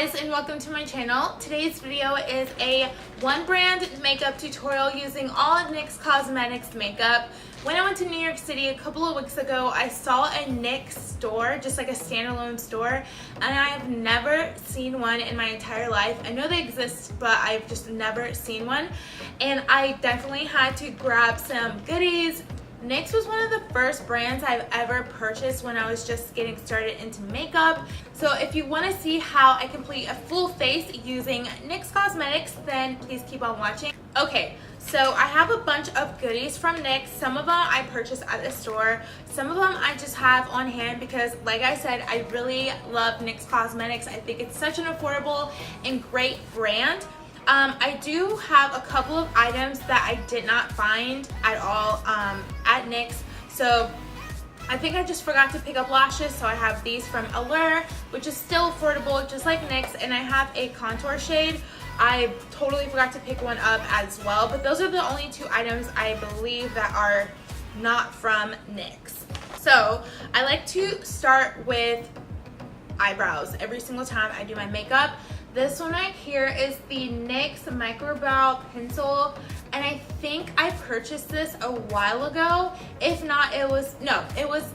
guys, and welcome to my channel. Today's video is a one brand makeup tutorial using all of NYX Cosmetics makeup. When I went to New York City a couple of weeks ago, I saw a NYX store, just like a standalone store, and I have never seen one in my entire life. I know they exist, but I've just never seen one, and I definitely had to grab some goodies. NYX was one of the first brands I've ever purchased when I was just getting started into makeup. So if you want to see how I complete a full face using NYX Cosmetics, then please keep on watching. Okay, so I have a bunch of goodies from NYX. Some of them I purchased at the store. Some of them I just have on hand because, like I said, I really love NYX Cosmetics. I think it's such an affordable and great brand. I do have a couple of items that I did not find at all at NYX. So I think I just forgot to pick up lashes, so I have these from Allure, which is still affordable, just like NYX, and I have a contour shade. I totally forgot to pick one up as well, but those are the only two items I believe that are not from NYX. So I like to start with eyebrows every single time I do my makeup. This one right here is the NYX Micro Brow Pencil, and I think I purchased this a while ago. If not, it was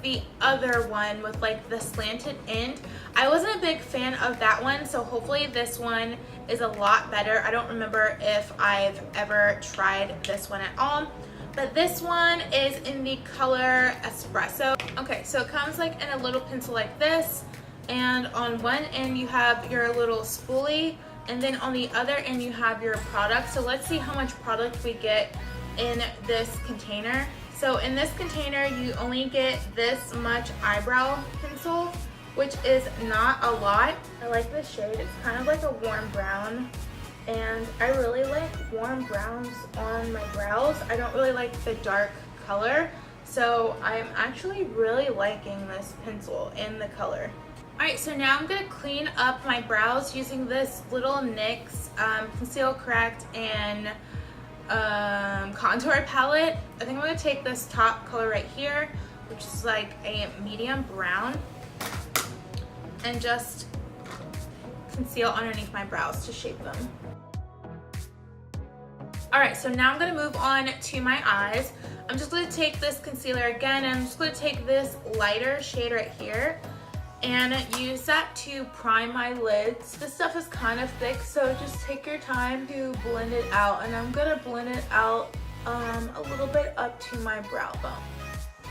the other one with like the slanted end. I wasn't a big fan of that one, so hopefully this one is a lot better. I don't remember if I've ever tried this one at all, but this one is in the color Espresso. Okay, so it comes like in a little pencil like this, and on one end you have your little spoolie, and then on the other end you have your product. So let's see how much product we get in this container. So in this container you only get this much eyebrow pencil, which is not a lot. I like this shade. It's kind of like a warm brown, and I really like warm browns on my brows. I don't really like the dark color, so I'm actually really liking this pencil in the color. Alright, so now I'm going to clean up my brows using this little NYX Conceal, Correct, and Contour palette. I think I'm going to take this top color right here, which is like a medium brown, and just conceal underneath my brows to shape them. Alright, so now I'm going to move on to my eyes. I'm just going to take this concealer again, and I'm just going to take this lighter shade right here and use that to prime my lids. This stuff is kind of thick, so just take your time to blend it out, and I'm gonna blend it out a little bit up to my brow bone.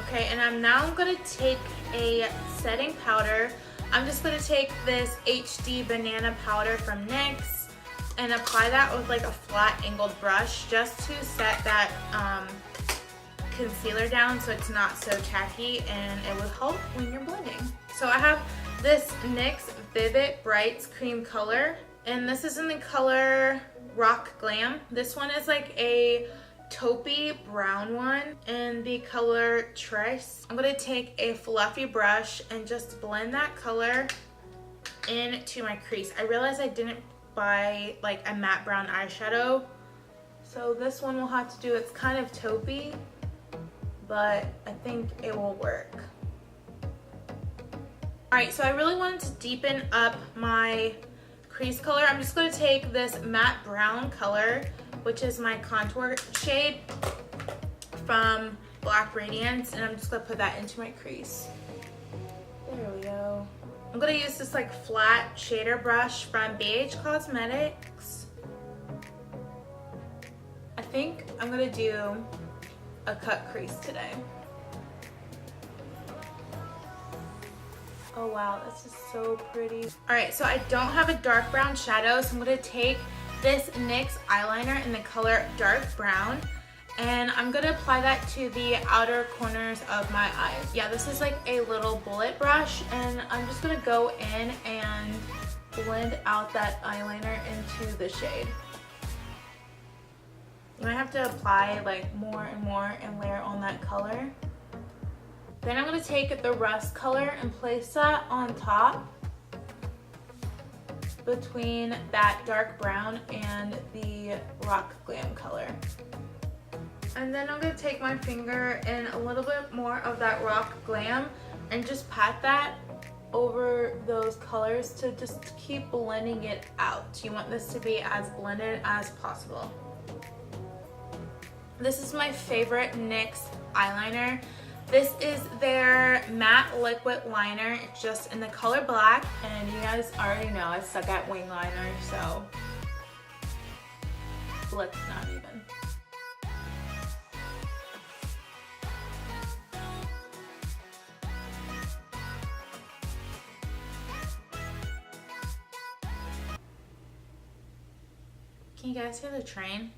Okay, and I'm gonna take a setting powder. I'm just gonna take this HD banana powder from NYX and apply that with like a flat angled brush just to set that concealer down so it's not so tacky, and it will help when you're blending. So I have this NYX Vivid Brights cream color, and this is in the color Rock Glam. This one is like a taupey brown one in the color Trace. I'm going to take a fluffy brush and just blend that color into my crease. I realized I didn't buy like a matte brown eyeshadow, so this one will have to do. It's kind of taupey, but I think it will work. Alright, so I really wanted to deepen up my crease color. I'm just going to take this matte brown color, which is my contour shade from Black Radiance, and I'm just going to put that into my crease. There we go. I'm going to use this like flat shader brush from BH Cosmetics. I think I'm going to do a cut crease today. Oh wow, this is so pretty. Alright, so I don't have a dark brown shadow, so I'm going to take this NYX eyeliner in the color Dark Brown, and I'm going to apply that to the outer corners of my eyes. Yeah, this is like a little bullet brush, and I'm just going to go in and blend out that eyeliner into the shade. You might have to apply like more and more and layer on that color. Then I'm going to take the rust color and place that on top between that dark brown and the Rock Glam color. And then I'm going to take my finger and a little bit more of that Rock Glam and just pat that over those colors to just keep blending it out. You want this to be as blended as possible. This is my favorite NYX eyeliner. This is their matte liquid liner. It's just in the color black, and you guys already know I suck at wing liner, so let's not even. Can you guys hear the train?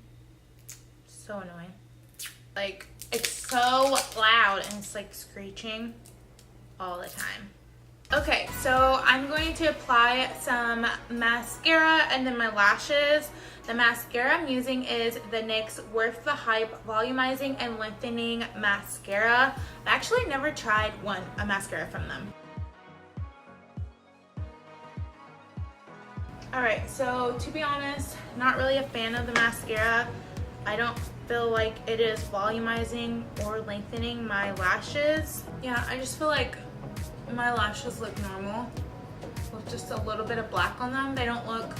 So annoying. Like, it's so loud and it's like screeching all the time. Okay, so I'm going to apply some mascara and then my lashes. The mascara I'm using is the NYX Worth the Hype Volumizing and Lengthening Mascara. I actually never tried a mascara from them. Alright, so to be honest, not really a fan of the mascara. I don't feel like it is volumizing or lengthening my lashes. Yeah, I just feel like my lashes look normal with just a little bit of black on them. They don't look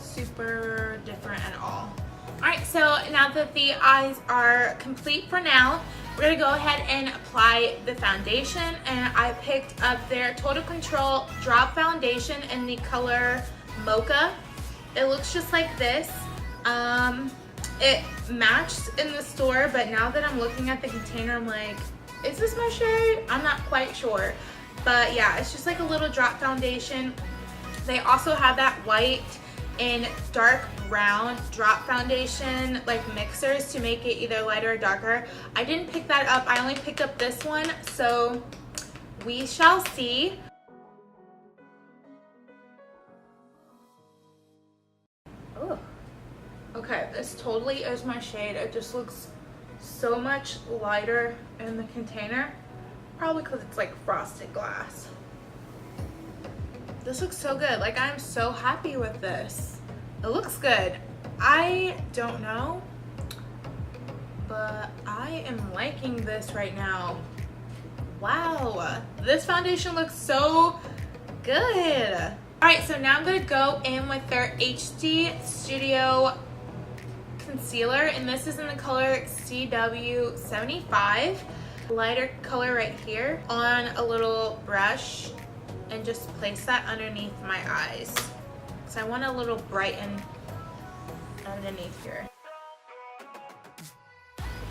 super different at all. Alright, so now that the eyes are complete for now, we're going to go ahead and apply the foundation. And I picked up their Total Control Drop Foundation in the color Mocha. It looks just like this. It matched in the store, but now that I'm looking at the container, I'm like, is this my shade? I'm not quite sure. But yeah, it's just like a little drop foundation. They also have that white and dark brown drop foundation like mixers to make it either lighter or darker. I didn't pick that up. I only picked up this one, so we shall see. Oh, okay, this totally is my shade. It just looks so much lighter in the container, probably because it's like frosted glass. This looks so good. Like, I'm so happy with this. It looks good. I don't know, but I am liking this right now. Wow, this foundation looks so good. All right, so now I'm gonna go in with their HD Studio concealer, and this is in the color CW75. Lighter color right here on a little brush, and just place that underneath my eyes. So I want a little brighten underneath here.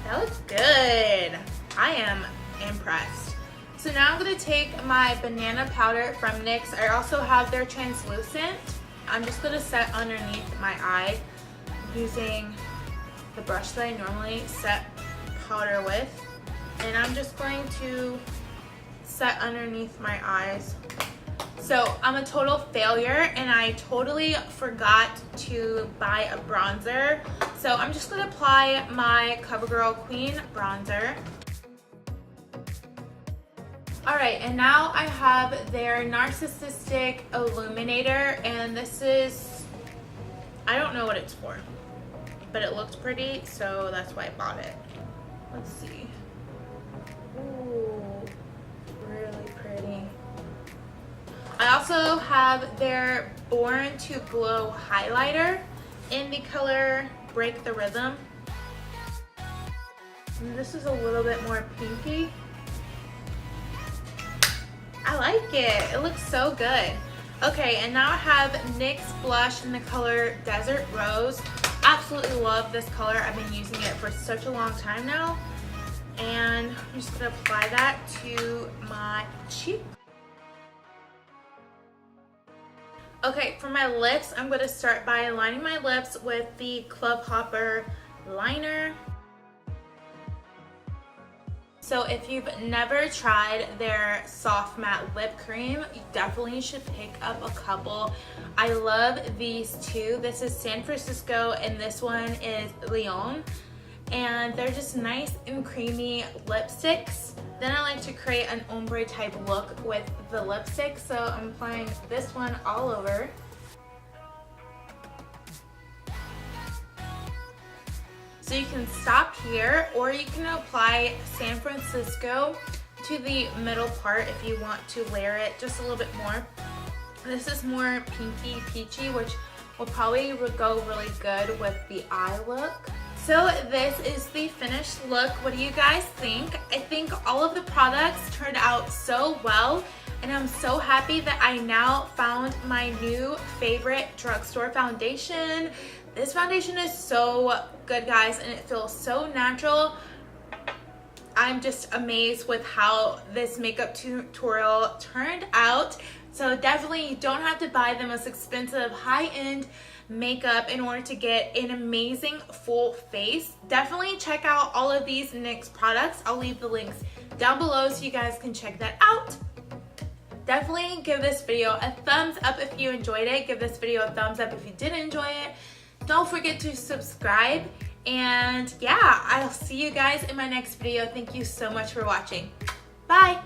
That looks good. I am impressed. So now I'm gonna take my banana powder from NYX. I also have their translucent. I'm just gonna set underneath my eye using the brush that I normally set powder with. And I'm just going to set underneath my eyes. So I'm a total failure, and I totally forgot to buy a bronzer. So I'm just gonna apply my CoverGirl Queen bronzer. All right, and now I have their Narcissistic Illuminator, and this is, I don't know what it's for, but it looked pretty, so that's why I bought it. Let's see. Ooh, really pretty. I also have their Born to Glow highlighter in the color Break the Rhythm. And this is a little bit more pinky. I like it. It looks so good. Okay, and now I have NYX blush in the color Desert Rose. Absolutely love this color. I've been using it for such a long time now. And I'm just gonna apply that to my cheek. Okay, for my lips, I'm gonna start by lining my lips with the Club Hopper liner. So if you've never tried their soft matte lip cream, you definitely should pick up a couple. I love these two. This is San Francisco and this one is Lyon. And they're just nice and creamy lipsticks. Then I like to create an ombre type look with the lipstick. So I'm applying this one all over. So you can stop here, or you can apply San Francisco to the middle part if you want to layer it just a little bit more. This is more pinky peachy, which will probably go really good with the eye look. So this is the finished look. What do you guys think? I think all of the products turned out so well, and I'm so happy that I now found my new favorite drugstore foundation. This foundation is so good, guys, and it feels so natural. I'm just amazed with how this makeup tutorial turned out. So definitely you don't have to buy the most expensive high-end makeup in order to get an amazing full face. Definitely check out all of these NYX products. I'll leave the links down below so you guys can check that out. Definitely give this video a thumbs up if you enjoyed it. Give this video a thumbs up if you didn't enjoy it. Don't forget to subscribe. And yeah, I'll see you guys in my next video. Thank you so much for watching. Bye.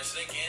Sick and